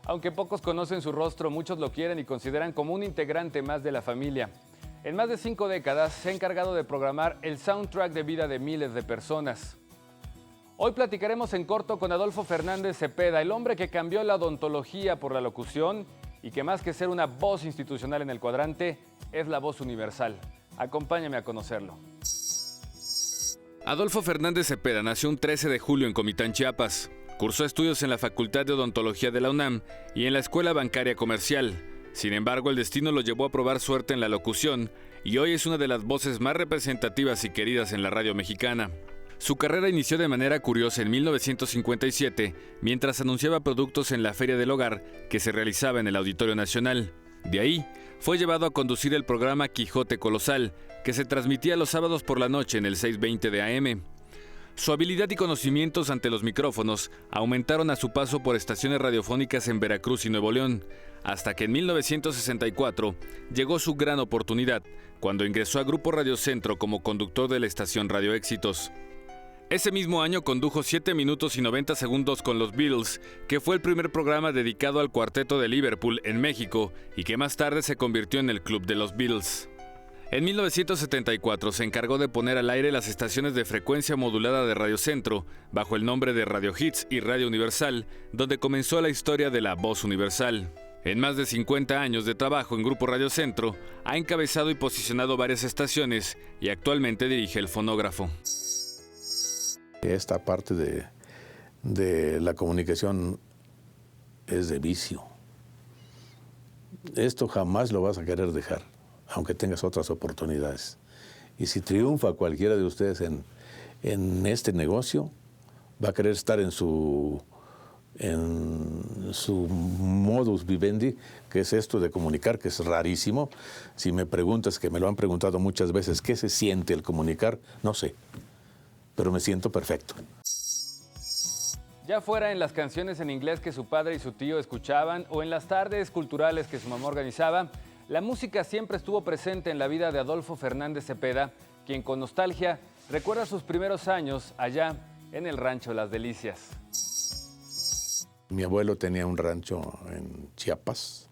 Aunque pocos conocen su rostro, muchos lo quieren y consideran como un integrante más de la familia. En más de 5 décadas se ha encargado de programar el soundtrack de vida de miles de personas. Hoy platicaremos en corto con Adolfo Fernández Cepeda, el hombre que cambió la odontología por la locución y que más que ser una voz institucional en el cuadrante, es la voz universal. Acompáñame a conocerlo. Adolfo Fernández Cepeda nació un 13 de julio en Comitán, Chiapas. Cursó estudios en la Facultad de Odontología de la UNAM y en la Escuela Bancaria Comercial. Sin embargo, el destino lo llevó a probar suerte en la locución y hoy es una de las voces más representativas y queridas en la radio mexicana. Su carrera inició de manera curiosa en 1957, mientras anunciaba productos en la Feria del Hogar que se realizaba en el Auditorio Nacional. De ahí, fue llevado a conducir el programa Quijote Colosal, que se transmitía los sábados por la noche en el 620 de AM. Su habilidad y conocimientos ante los micrófonos aumentaron a su paso por estaciones radiofónicas en Veracruz y Nuevo León, hasta que en 1964 llegó su gran oportunidad, cuando ingresó a Grupo Radio Centro como conductor de la estación Radio Éxitos. Ese mismo año condujo 7 minutos y 90 segundos con los Beatles, que fue el primer programa dedicado al cuarteto de Liverpool en México y que más tarde se convirtió en el Club de los Beatles. En 1974 se encargó de poner al aire las estaciones de frecuencia modulada de Radio Centro, bajo el nombre de Radio Hits y Radio Universal, donde comenzó la historia de la voz universal. En más de 50 años de trabajo en Grupo Radio Centro, ha encabezado y posicionado varias estaciones y actualmente dirige el fonógrafo. Esta parte de la comunicación es de vicio. Esto jamás lo vas a querer dejar, aunque tengas otras oportunidades. Y si triunfa cualquiera de ustedes en este negocio, va a querer estar en su modus vivendi, que es esto de comunicar, que es rarísimo. Si me preguntas, que me lo han preguntado muchas veces, ¿qué se siente el comunicar? No sé, pero me siento perfecto. Ya fuera en las canciones en inglés que su padre y su tío escuchaban o en las tardes culturales que su mamá organizaba, la música siempre estuvo presente en la vida de Adolfo Fernández Cepeda, quien con nostalgia recuerda sus primeros años allá en el rancho Las Delicias. Mi abuelo tenía un rancho en Chiapas,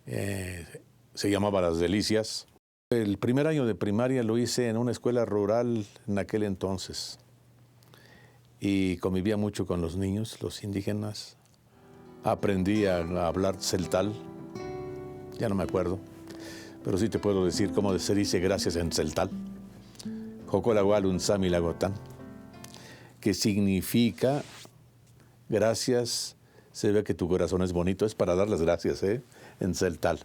se llamaba Las Delicias. El primer año de primaria lo hice en una escuela rural en aquel entonces y convivía mucho con los niños, los indígenas. Aprendí a hablar celtal, ya no me acuerdo, pero sí te puedo decir cómo se dice gracias en celtal. Jocolagualun Sami Lagotán, que significa gracias, se ve que tu corazón es bonito, es para dar las gracias, en celtal.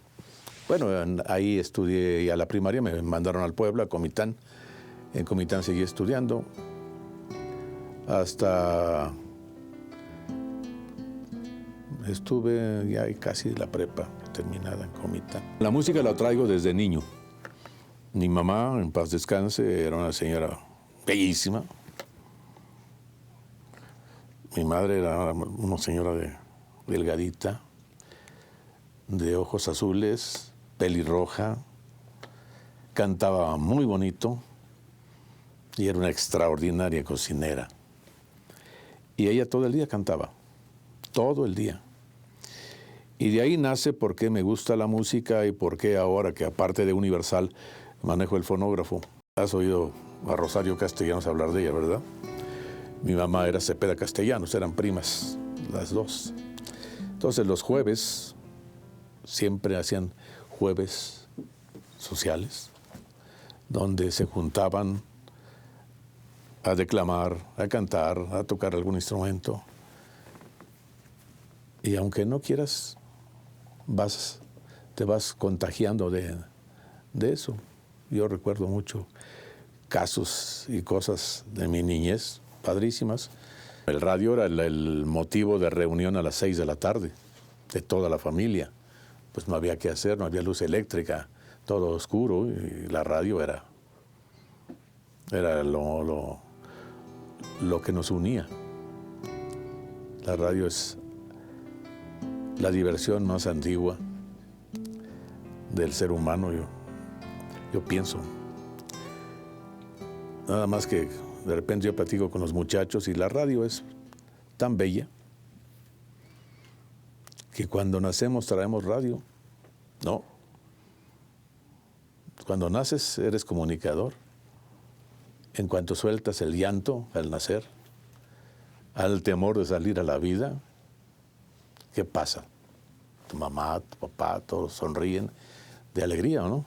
Bueno, ahí estudié a la primaria, me mandaron al pueblo, a Comitán. En Comitán seguí estudiando hasta estuve ya casi la prepa terminada en Comitán. La música la traigo desde niño. Mi mamá, en paz descanse, era una señora bellísima. Mi madre era una señora delgadita, de ojos azules, pelirroja, cantaba muy bonito y era una extraordinaria cocinera. Y ella todo el día cantaba, todo el día. Y de ahí nace por qué me gusta la música y por qué ahora que aparte de Universal manejo el fonógrafo. Has oído a Rosario Castellanos hablar de ella, ¿verdad? Mi mamá era Cepeda Castellanos, eran primas las dos. Entonces los jueves siempre hacían jueves sociales, donde se juntaban a declamar, a cantar, a tocar algún instrumento. Y aunque no quieras, te vas contagiando de eso. Yo recuerdo mucho casos y cosas de mi niñez, padrísimas. El radio era el motivo de reunión a las 6 de la tarde, de toda la familia. Pues no había qué hacer, no había luz eléctrica, todo oscuro, y la radio era lo que nos unía. La radio es la diversión más antigua del ser humano, yo pienso. Nada más que de repente yo platico con los muchachos y la radio es tan bella que cuando nacemos traemos radio. No. Cuando naces eres comunicador. En cuanto sueltas el llanto al nacer, al temor de salir a la vida, ¿qué pasa? Tu mamá, tu papá, todos sonríen de alegría, ¿o no?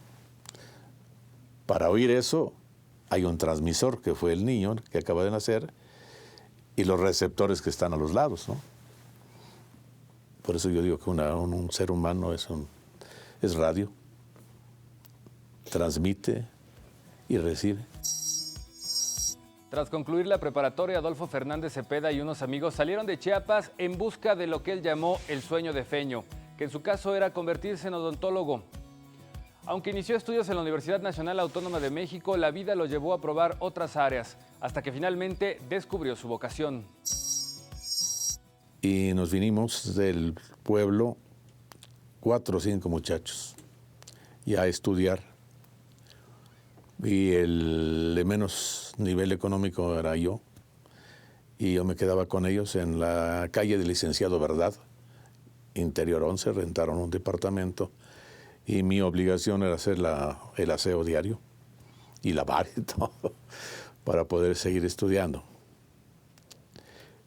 Para oír eso hay un transmisor que fue el niño que acaba de nacer y los receptores que están a los lados, ¿no? Por eso yo digo que un ser humano es radio, transmite y recibe. Tras concluir la preparatoria, Adolfo Fernández Cepeda y unos amigos salieron de Chiapas en busca de lo que él llamó el sueño de Feño, que en su caso era convertirse en odontólogo. Aunque inició estudios en la Universidad Nacional Autónoma de México, la vida lo llevó a probar otras áreas, hasta que finalmente descubrió su vocación. Y nos vinimos del pueblo 4 o 5 muchachos ya a estudiar. Y el de menos nivel económico era yo. Y yo me quedaba con ellos en la calle del Licenciado Verdad, Interior 11, rentaron un departamento. Y mi obligación era hacer el aseo diario y lavar y todo para poder seguir estudiando.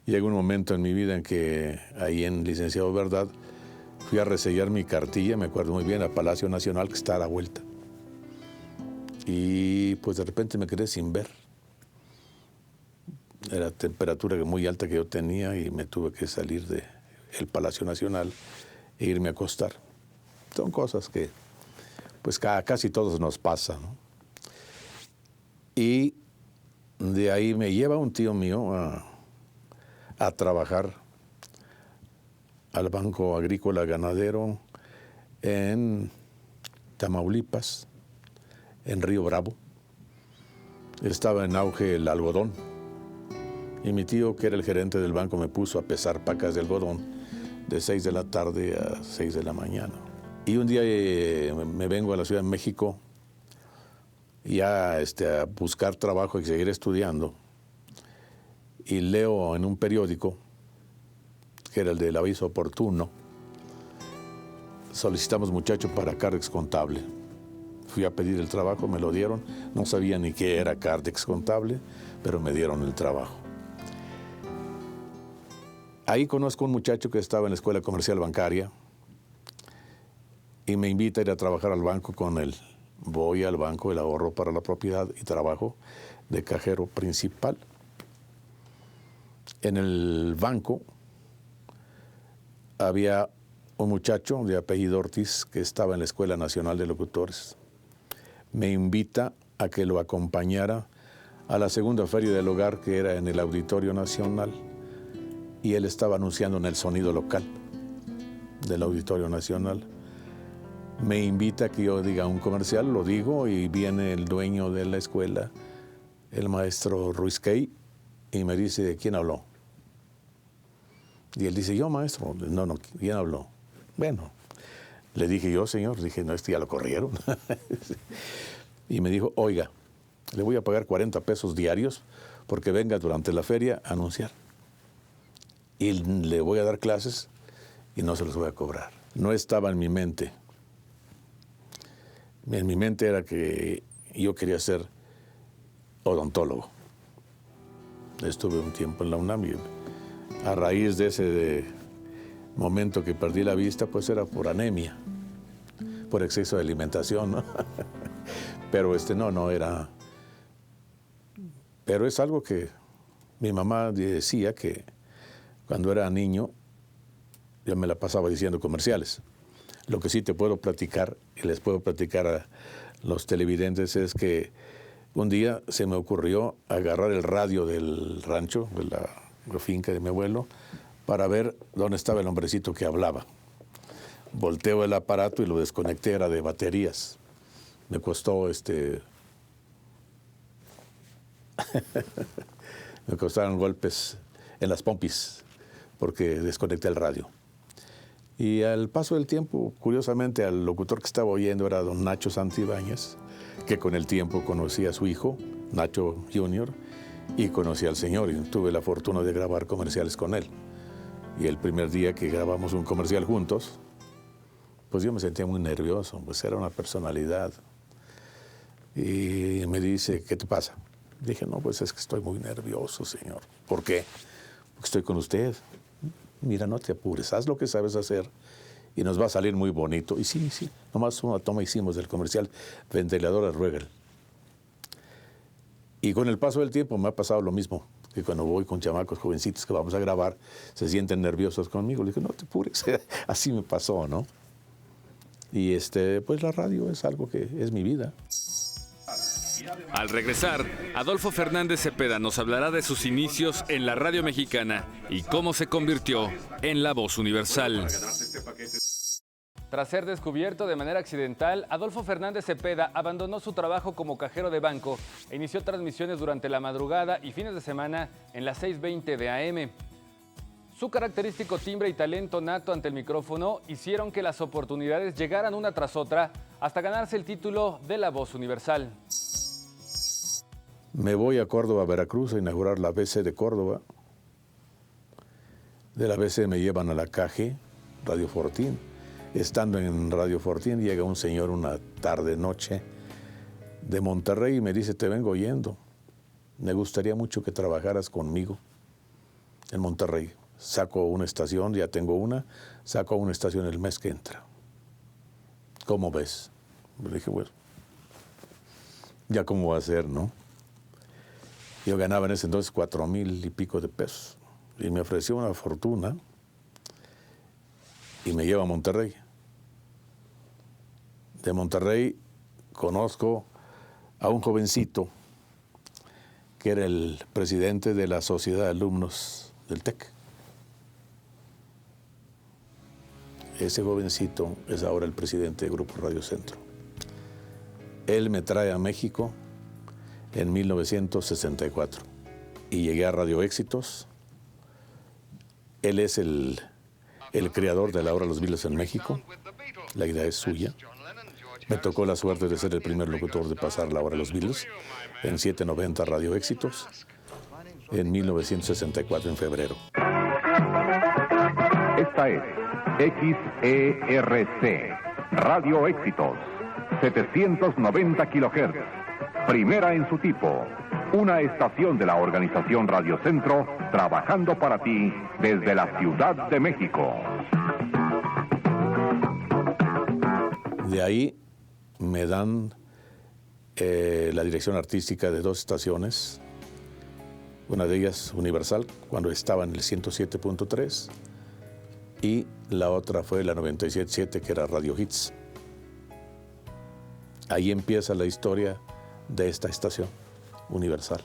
Llegó un momento en mi vida en que ahí en Licenciado Verdad fui a resellar mi cartilla, me acuerdo muy bien, al Palacio Nacional que está a la vuelta. Y pues de repente me quedé sin ver. Era temperatura muy alta que yo tenía y me tuve que salir del Palacio Nacional e irme a acostar. Son cosas que pues casi todos nos pasan, ¿no? Y de ahí me lleva un tío mío a trabajar al Banco Agrícola Ganadero en Tamaulipas, en Río Bravo. Estaba en auge el algodón y mi tío, que era el gerente del banco, me puso a pesar pacas de algodón de 6 de la tarde a 6 de la mañana. Y un día me vengo a la Ciudad de México ya a buscar trabajo y seguir estudiando. Y leo en un periódico, que era el del Aviso Oportuno, solicitamos muchacho para Cardex Contable. Fui a pedir el trabajo, me lo dieron. No sabía ni qué era Cardex Contable, pero me dieron el trabajo. Ahí conozco a un muchacho que estaba en la Escuela Comercial Bancaria y me invita a ir a trabajar al banco con él. Voy al banco, el ahorro para la propiedad, y trabajo de cajero principal. En el banco había un muchacho de apellido Ortiz que estaba en la Escuela Nacional de Locutores. Me invita a que lo acompañara a la segunda feria del hogar, que era en el Auditorio Nacional, y él estaba anunciando en el sonido local del Auditorio Nacional. Me invita a que yo diga un comercial, lo digo, y viene el dueño de la escuela, el maestro Ruiz Key, y me dice, ¿quién habló? Y él dice, yo, maestro. No, ¿quién habló? Bueno, le dije yo, señor, dije, no, ya lo corrieron. Y me dijo, oiga, le voy a pagar 40 pesos diarios porque venga durante la feria a anunciar. Y le voy a dar clases y no se los voy a cobrar. No estaba en mi mente. En mi mente era que yo quería ser odontólogo. Estuve un tiempo en la UNAM y a raíz de ese momento que perdí la vista, pues era por anemia, por exceso de alimentación, ¿no? Pero no era. Pero es algo que mi mamá decía que cuando era niño yo me la pasaba diciendo comerciales. Lo que sí te puedo platicar, y les puedo platicar a los televidentes, es que un día se me ocurrió agarrar el radio del rancho, de la finca de mi abuelo, para ver dónde estaba el hombrecito que hablaba. Volteo el aparato y lo desconecté, era de baterías. Me costó me costaron golpes en las pompis porque desconecté el radio. Y al paso del tiempo, curiosamente, al locutor que estaba oyendo era don Nacho Santibáñez, que con el tiempo conocí a su hijo, Nacho Jr., y conocí al señor, y tuve la fortuna de grabar comerciales con él. Y el primer día que grabamos un comercial juntos, pues yo me sentía muy nervioso, pues era una personalidad. Y me dice, ¿qué te pasa? Dije, no, pues es que estoy muy nervioso, señor. ¿Por qué? Porque estoy con usted. Mira, no te apures, haz lo que sabes hacer y nos va a salir muy bonito. Y sí, nomás una toma hicimos del comercial Ventiladores Ruegel. Y con el paso del tiempo me ha pasado lo mismo, que cuando voy con chamacos jovencitos que vamos a grabar, se sienten nerviosos conmigo. Le digo, no te apures, así me pasó, ¿no? Y pues la radio es algo que es mi vida. Al regresar, Adolfo Fernández Cepeda nos hablará de sus inicios en la radio mexicana y cómo se convirtió en la voz universal. Tras ser descubierto de manera accidental, Adolfo Fernández Cepeda abandonó su trabajo como cajero de banco e inició transmisiones durante la madrugada y fines de semana en las 6:20 de AM. Su característico timbre y talento nato ante el micrófono hicieron que las oportunidades llegaran una tras otra hasta ganarse el título de la voz universal. Me voy a Córdoba, Veracruz, a inaugurar la ABC de Córdoba. De la ABC me llevan a la CAGE, Radio Fortín. Estando en Radio Fortín, llega un señor una tarde-noche de Monterrey y me dice, te vengo oyendo. Me gustaría mucho que trabajaras conmigo en Monterrey. Saco una estación, ya tengo una, saco una estación el mes que entra. ¿Cómo ves? Le dije, bueno, ya cómo va a ser, ¿no? Yo ganaba en ese entonces 4,000 y pico de pesos. Y me ofreció una fortuna y me lleva a Monterrey. De Monterrey conozco a un jovencito que era el presidente de la Sociedad de Alumnos del TEC. Ese jovencito es ahora el presidente de Grupo Radio Centro. Él me trae a México en 1964 y llegué a Radio Éxitos. Él es el creador de la obra Los Beatles en México. La idea es suya. Me tocó la suerte de ser el primer locutor de pasar la obra Los Beatles en 790 Radio Éxitos en 1964 en febrero. Esta es XERC, Radio Éxitos, 790 kHz, primera en su tipo, una estación de la organización Radio Centro, trabajando para ti desde la Ciudad de México. De ahí me dan la dirección artística de 2 estaciones, una de ellas Universal, cuando estaba en el 107.3, y la otra fue la 97.7, que era Radio Hits. Ahí empieza la historia de esta estación, Universal.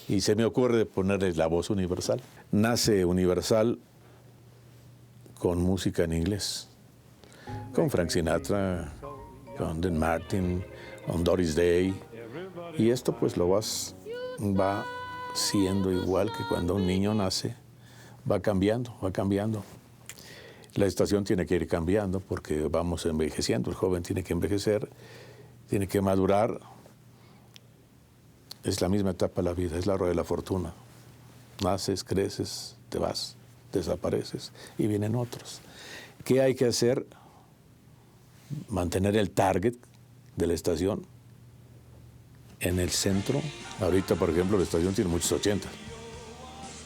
Y se me ocurre ponerle la voz Universal. Nace Universal con música en inglés, con Frank Sinatra, con Dean Martin, con Doris Day. Y esto pues va siendo igual que cuando un niño nace, va cambiando, va cambiando. La estación tiene que ir cambiando porque vamos envejeciendo, el joven tiene que envejecer, tiene que madurar. Es la misma etapa de la vida, es la rueda de la fortuna. Naces, creces, te vas, desapareces y vienen otros. ¿Qué hay que hacer? Mantener el target de la estación en el centro. Ahorita, por ejemplo, la estación tiene muchos 80.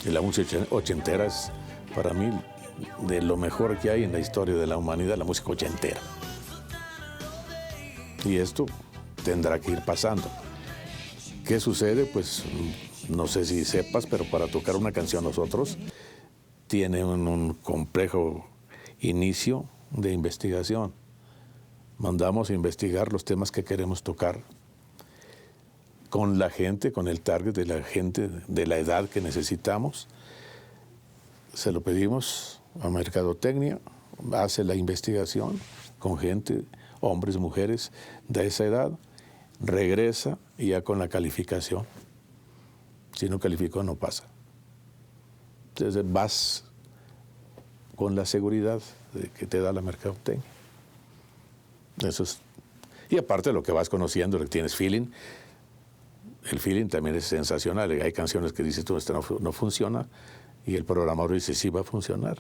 Y la música ochentera es, para mí, de lo mejor que hay en la historia de la humanidad, la música ochentera. Y esto tendrá que ir pasando. ¿Qué sucede? Pues no sé si sepas, pero para tocar una canción nosotros tiene un complejo inicio de investigación. Mandamos a investigar los temas que queremos tocar con la gente, con el target de la gente de la edad que necesitamos. Se lo pedimos a Mercadotecnia, hace la investigación con gente, hombres, mujeres de esa edad, regresa y ya con la calificación. Si no calificó, no pasa. Entonces vas con la seguridad que te da la Mercadotecnia. Eso es. Y aparte de lo que vas conociendo, lo que tienes feeling, el feeling también es sensacional. Hay canciones que dices tú, esta no funciona, y el programador dice, sí va a funcionar.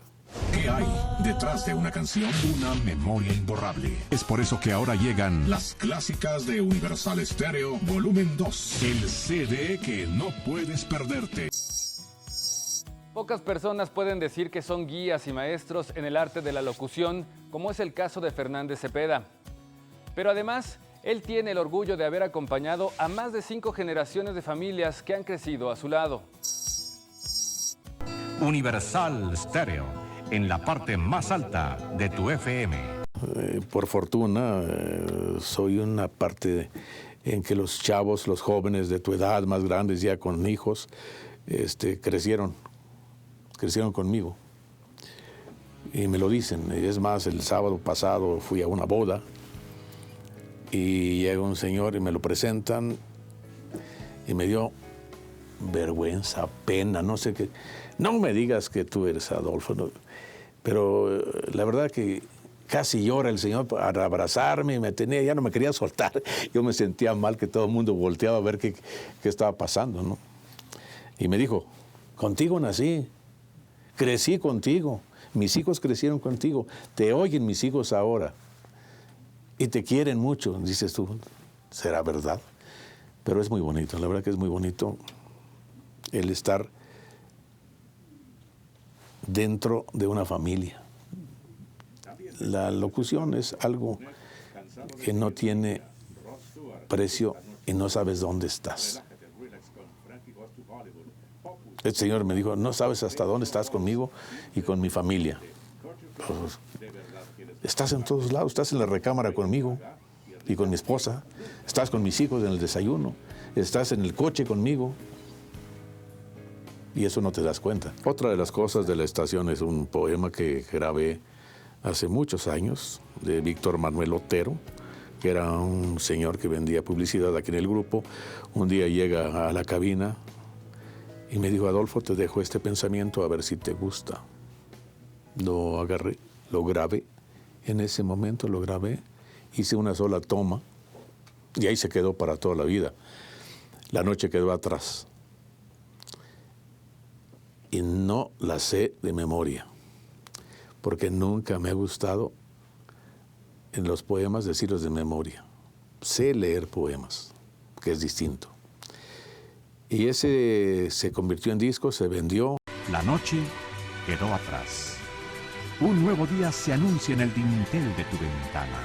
¿Qué hay detrás de una canción? Una memoria imborrable. Es por eso que ahora llegan las clásicas de Universal Stereo Volumen 2. El CD que no puedes perderte. Pocas personas pueden decir que son guías y maestros en el arte de la locución, como es el caso de Fernández Cepeda. Pero además, él tiene el orgullo de haber acompañado a más de 5 generaciones de familias que han crecido a su lado. Universal Stereo, en la parte más alta de tu FM. Por fortuna, soy una parte en que los chavos, los jóvenes de tu edad, más grandes ya con hijos, crecieron conmigo. Y me lo dicen. Es más, el sábado pasado fui a una boda y llega un señor y me lo presentan y me dio vergüenza, pena, no sé qué. No me digas que tú eres Adolfo, no. Pero la verdad que casi llora el señor para abrazarme y me tenía, ya no me quería soltar. Yo me sentía mal que todo el mundo volteaba a ver qué estaba pasando, ¿no? Y me dijo, contigo nací, crecí contigo, mis hijos crecieron contigo, te oyen mis hijos ahora y te quieren mucho. Dices tú, ¿será verdad? Pero es muy bonito, la verdad que es muy bonito el estar dentro de una familia. La locución es algo que no tiene precio y no sabes dónde estás. El Señor me dijo, no sabes hasta dónde estás conmigo y con mi familia. Pues, estás en todos lados, estás en la recámara conmigo y con mi esposa, estás con mis hijos en el desayuno, estás en el coche conmigo. Y eso no te das cuenta. Otra de las cosas de la estación es un poema que grabé hace muchos años, de Víctor Manuel Otero, que era un señor que vendía publicidad aquí en el grupo. Un día llega a la cabina y me dijo, Adolfo, te dejo este pensamiento a ver si te gusta. Lo agarré, lo grabé. En ese momento lo grabé, hice una sola toma y ahí se quedó para toda la vida. La noche quedó atrás. Y no la sé de memoria, porque nunca me ha gustado en los poemas decirlos de memoria. Sé leer poemas, que es distinto. Y ese se convirtió en disco, se vendió. La noche quedó atrás. Un nuevo día se anuncia en el dintel de tu ventana.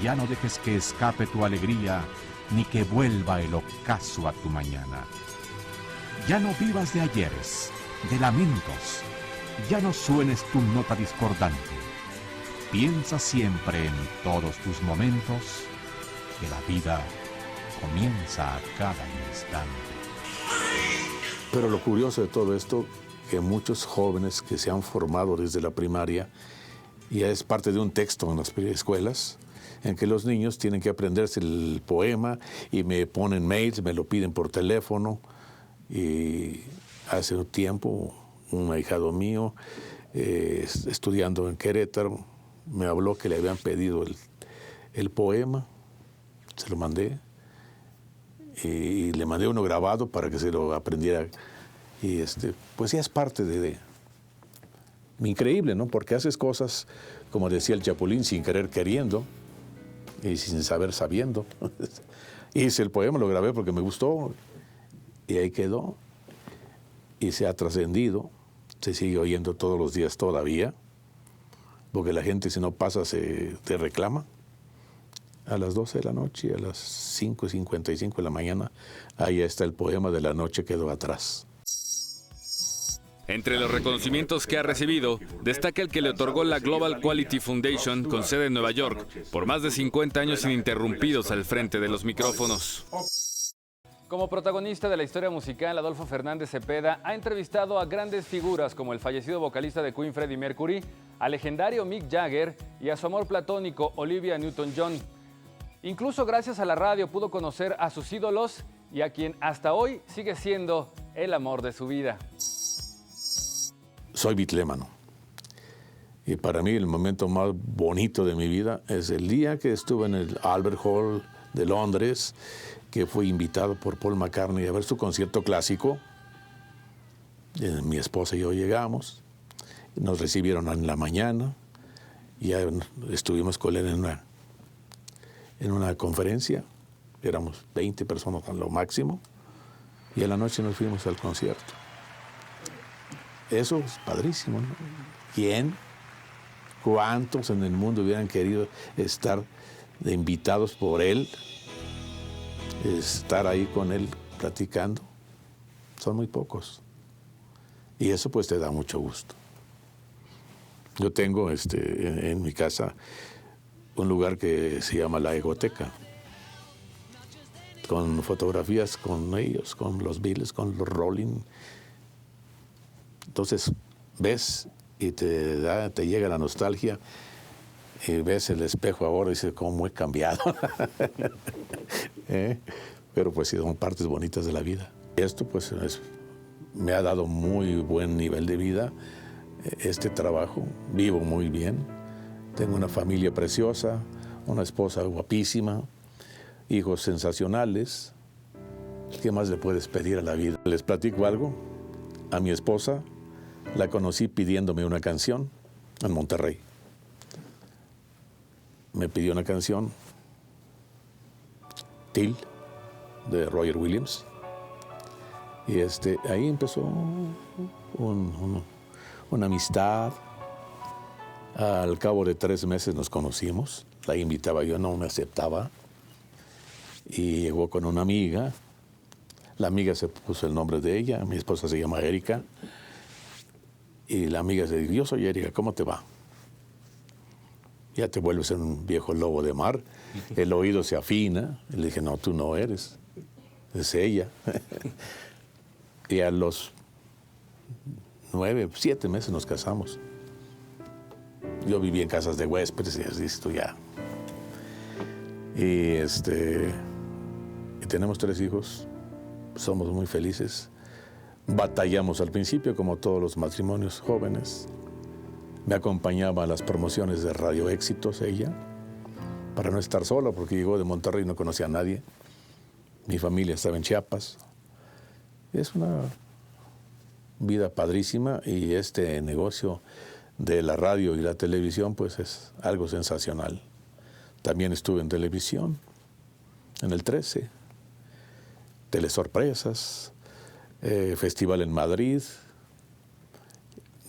Ya no dejes que escape tu alegría, ni que vuelva el ocaso a tu mañana. Ya no vivas de ayeres, de lamentos. Ya no suenes tu nota discordante. Piensa siempre en todos tus momentos, que la vida comienza a cada instante. Pero lo curioso de todo esto, que muchos jóvenes que se han formado desde la primaria, ya es parte de un texto en las escuelas, en que los niños tienen que aprenderse el poema y me ponen mails, me lo piden por teléfono. Y hace un tiempo, un ahijado mío, estudiando en Querétaro, me habló que le habían pedido el poema, se lo mandé, y le mandé uno grabado para que se lo aprendiera. Y pues ya es parte de increíble, ¿no? Porque haces cosas, como decía el Chapulín, sin querer queriendo y sin saber sabiendo. Hice el poema, lo grabé porque me gustó. Y ahí quedó, y se ha trascendido, se sigue oyendo todos los días todavía, porque la gente si no pasa te reclama. A las 12 de la noche, a las 5:55 de la mañana, ahí está el poema de La noche quedó atrás. Entre los reconocimientos que ha recibido, destaca el que le otorgó la Global Quality Foundation, con sede en Nueva York, por más de 50 años ininterrumpidos al frente de los micrófonos. Como protagonista de la historia musical, Adolfo Fernández Cepeda ha entrevistado a grandes figuras como el fallecido vocalista de Queen Freddie Mercury, al legendario Mick Jagger y a su amor platónico Olivia Newton-John. Incluso gracias a la radio pudo conocer a sus ídolos y a quien hasta hoy sigue siendo el amor de su vida. Soy bitlémano. Y para mí el momento más bonito de mi vida es el día que estuve en el Albert Hall de Londres, que fue invitado por Paul McCartney a ver su concierto clásico. Mi esposa y yo llegamos, nos recibieron en la mañana, y ya estuvimos con él en una conferencia, éramos 20 personas a lo máximo, y en la noche nos fuimos al concierto. Eso es padrísimo, ¿no? ¿Quién? ¿Cuántos en el mundo hubieran querido estar de invitados por él, estar ahí con él platicando? Son muy pocos. Y eso pues te da mucho gusto. Yo tengo en mi casa un lugar que se llama La Egoteca, con fotografías con ellos, con los Beatles, con los Rolling. Entonces ves y te llega la nostalgia, y ves el espejo ahora y dices, ¿cómo he cambiado? Pero pues sí, son partes bonitas de la vida. Esto pues me ha dado muy buen nivel de vida, este trabajo. Vivo muy bien, tengo una familia preciosa, una esposa guapísima, hijos sensacionales. ¿Qué más le puedes pedir a la vida? Les platico algo. A mi esposa la conocí pidiéndome una canción en Monterrey. Me pidió una canción, Till, de Roger Williams. Y ahí empezó una amistad. Al cabo de 3 meses nos conocimos. La invitaba yo, no me aceptaba. Y llegó con una amiga. La amiga se puso el nombre de ella. Mi esposa se llama Erika. Y la amiga se dijo, yo soy Erika, ¿cómo te va? Ya te vuelves un viejo lobo de mar. El oído se afina. Y le dije, no, tú no eres. Es ella. Y a los 7 meses nos casamos. Yo viví en casas de huéspedes y así esto ya. Y y tenemos 3 hijos. Somos muy felices. Batallamos al principio, como todos los matrimonios jóvenes. Me acompañaba a las promociones de Radio Éxitos ella, para no estar sola, porque llegó de Monterrey y no conocía a nadie. Mi familia estaba en Chiapas. Es una vida padrísima, y este negocio de la radio y la televisión pues es algo sensacional. También estuve en televisión, en el 13, Telesorpresas, Festival en Madrid,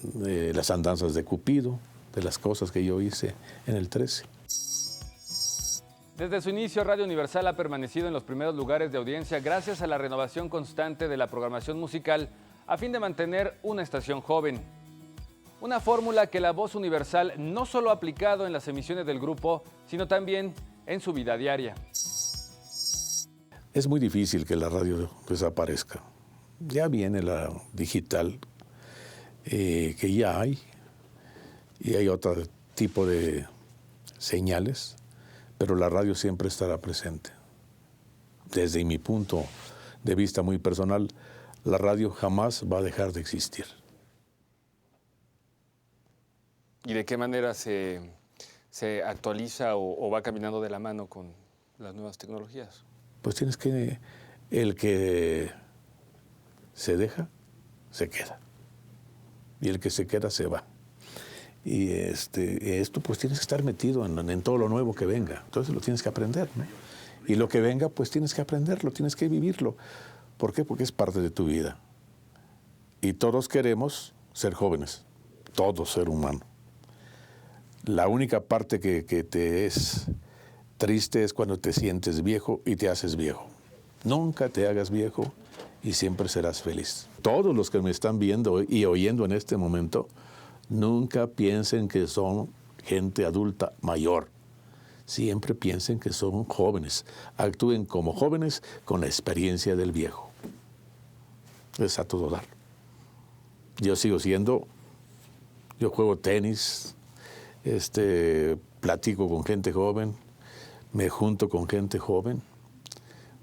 las andanzas de Cupido, de las cosas que yo hice en el 13. Desde su inicio, Radio Universal ha permanecido en los primeros lugares de audiencia gracias a la renovación constante de la programación musical a fin de mantener una estación joven. Una fórmula que La Voz Universal no solo ha aplicado en las emisiones del grupo, sino también en su vida diaria. Es muy difícil que la radio desaparezca. Ya viene la digital, que ya hay, y hay otro tipo de señales, pero la radio siempre estará presente. Desde mi punto de vista muy personal, la radio jamás va a dejar de existir. ¿Y de qué manera se actualiza o va caminando de la mano con las nuevas tecnologías? Pues tienes que, el que se deja, se queda. Y el que se queda, se va. Y esto pues tienes que estar metido en todo lo nuevo que venga. Entonces lo tienes que aprender, ¿no? Y lo que venga, pues tienes que aprenderlo, tienes que vivirlo. ¿Por qué? Porque es parte de tu vida. Y todos queremos ser jóvenes, todo ser humano. La única parte que te es triste es cuando te sientes viejo y te haces viejo. Nunca te hagas viejo y siempre serás feliz. Todos los que me están viendo y oyendo en este momento, nunca piensen que son gente adulta mayor. Siempre piensen que son jóvenes. Actúen como jóvenes con la experiencia del viejo. Es a todo dar. Yo sigo siendo, yo juego tenis, platico con gente joven, me junto con gente joven,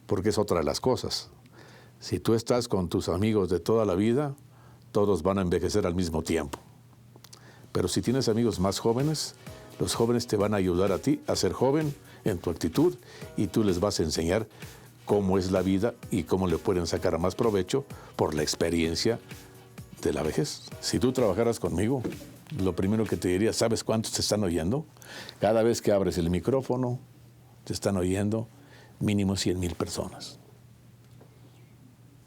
porque es otra de las cosas. Si tú estás con tus amigos de toda la vida, todos van a envejecer al mismo tiempo. Pero si tienes amigos más jóvenes, los jóvenes te van a ayudar a ti a ser joven en tu actitud, y tú les vas a enseñar cómo es la vida y cómo le pueden sacar más provecho por la experiencia de la vejez. Si tú trabajaras conmigo, lo primero que te diría, ¿sabes cuántos te están oyendo? Cada vez que abres el micrófono, te están oyendo mínimo 100,000 personas.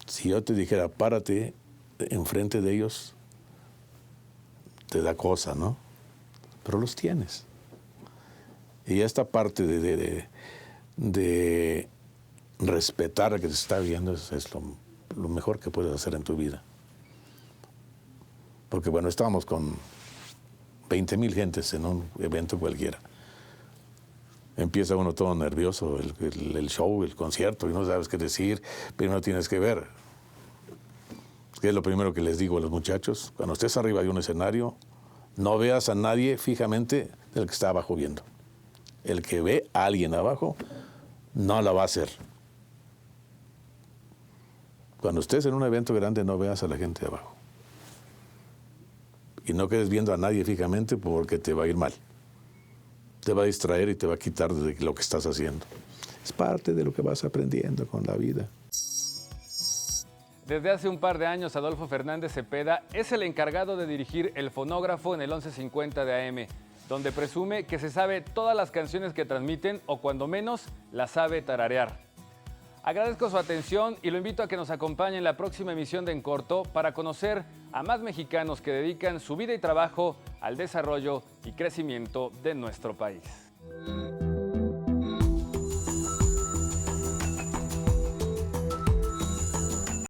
Si yo te dijera, párate enfrente de ellos, te da cosa, ¿no? Pero los tienes. Y esta parte de respetar a que te está viendo es lo mejor que puedes hacer en tu vida. Porque bueno, estábamos con 20,000 gentes en un evento cualquiera. Empieza uno todo nervioso, el show, el concierto, y no sabes qué decir, primero tienes que ver. Que es lo primero que les digo a los muchachos, cuando estés arriba de un escenario, no veas a nadie fijamente del que está abajo viendo. El que ve a alguien abajo, no la va a hacer. Cuando estés en un evento grande, no veas a la gente de abajo. Y no quedes viendo a nadie fijamente porque te va a ir mal. Te va a distraer y te va a quitar de lo que estás haciendo. Es parte de lo que vas aprendiendo con la vida. Desde hace un par de años, Adolfo Fernández Cepeda es el encargado de dirigir el fonógrafo en el 1150 de AM, donde presume que se sabe todas las canciones que transmiten o cuando menos las sabe tararear. Agradezco su atención y lo invito a que nos acompañe en la próxima emisión de En Corto para conocer a más mexicanos que dedican su vida y trabajo al desarrollo y crecimiento de nuestro país.